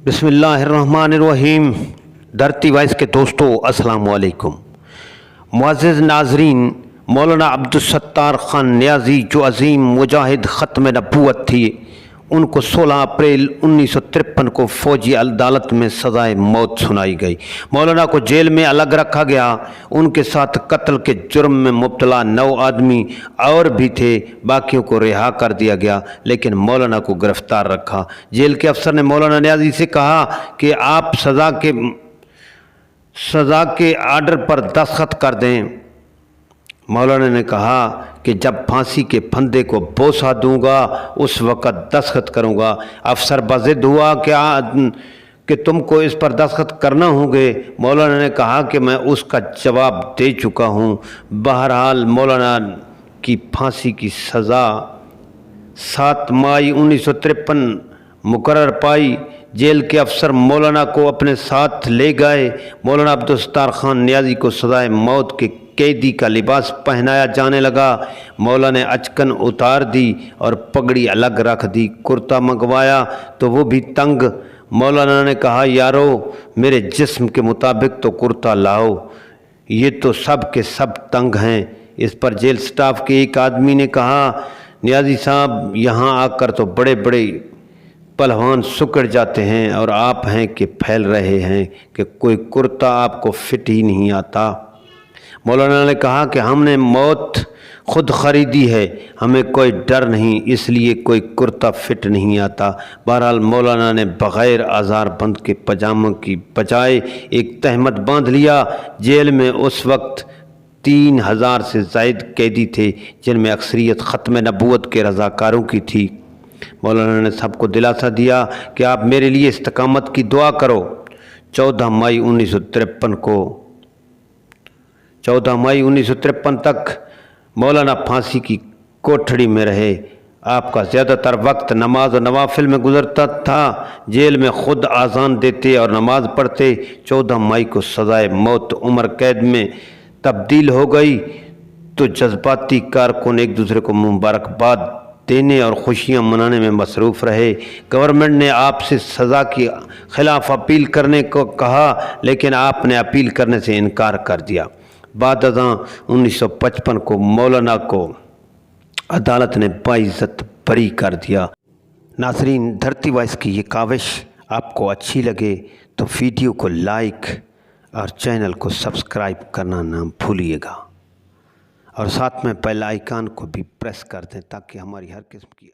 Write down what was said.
बिस्मिल्लाहिर्रहमानिर्रहीम। धरती वॉइस के दोस्तों अस्सलाम वालेकुम। मुअज़्ज़िज़ नाज़रीन, मौलाना अब्दुल-सत्तार ख़ान नियाज़ी जो अज़ीम मुजाहिद ख़त्म नबूवत थी, उनको 16 अप्रैल 1953 को फ़ौजी अदालत में सज़ाए मौत सुनाई गई। मौलाना को जेल में अलग रखा गया। उनके साथ कत्ल के जुर्म में मुब्तला 9 आदमी और भी थे, बाकियों को रिहा कर दिया गया, लेकिन मौलाना को गिरफ़्तार रखा। जेल के अफसर ने मौलाना नियाज़ी से कहा कि आप सज़ा के आर्डर पर दस्तखत कर दें। मौलाना ने कहा कि जब फांसी के फंदे को बोसा दूंगा उस वक़्त दस्तखत करूंगा। अफसर बज़िद हुआ कि तुमको इस पर दस्तखत करना होंगे। मौलाना ने कहा कि मैं उसका जवाब दे चुका हूं। बहरहाल मौलाना की फांसी की सज़ा 7 मई 1953 मुकर्रर पाई। जेल के अफसर मौलाना को अपने साथ ले गए। मौलाना अब्दुल-सत्तार ख़ान नियाज़ी को सज़ाए मौत के कैदी का लिबास पहनाया जाने लगा। मौलाना ने अचकन उतार दी और पगड़ी अलग रख दी। कुर्ता मंगवाया तो वो भी तंग। मौलाना ने कहा, यारो मेरे जिस्म के मुताबिक तो कुर्ता लाओ, ये तो सब के सब तंग हैं। इस पर जेल स्टाफ के एक आदमी ने कहा, नियाज़ी साहब यहाँ आकर तो बड़े बड़े पहलवान सुकड़ जाते हैं और आप हैं कि फैल रहे हैं कि कोई कुर्ता आपको फिट ही नहीं आता। मौलाना ने कहा कि हमने मौत खुद ख़रीदी है, हमें कोई डर नहीं, इसलिए कोई कुर्ता फिट नहीं आता। बहरहाल मौलाना ने बग़ैर आज़ार बंद के पजामों की बजाय एक तहमत बांध लिया। जेल में उस वक्त 3000 से ज़ायद कैदी थे, जिनमें अक्सरियत ख़त्म नबूवत के रज़ाकारों की थी। मौलाना ने सबको दिलासा दिया कि आप मेरे लिए इस्तिक़ामत की दुआ करो। 14 मई 1953 तक मौलाना फांसी की कोठड़ी में रहे। आपका ज़्यादातर वक्त नमाज और नवाफिल में गुजरता था। जेल में खुद आज़ान देते और नमाज पढ़ते। 14 मई को सज़ाए मौत उम्र कैद में तब्दील हो गई तो जज्बाती कारकुन एक दूसरे को मुबारकबाद देने और खुशियां मनाने में मसरूफ़ रहे। गवर्नमेंट ने आपसे सज़ा के ख़िलाफ़ अपील करने को कहा, लेकिन आपने अपील करने से इनकार कर दिया। बाद 1955 को मौलाना को अदालत ने बाइज़्ज़त बरी कर दिया। नाज़रीन, धरती वॉइस की ये काविश आपको अच्छी लगे तो वीडियो को लाइक और चैनल को सब्सक्राइब करना ना भूलिएगा, और साथ में बेल आइकन को भी प्रेस कर दें ताकि हमारी हर किस्म की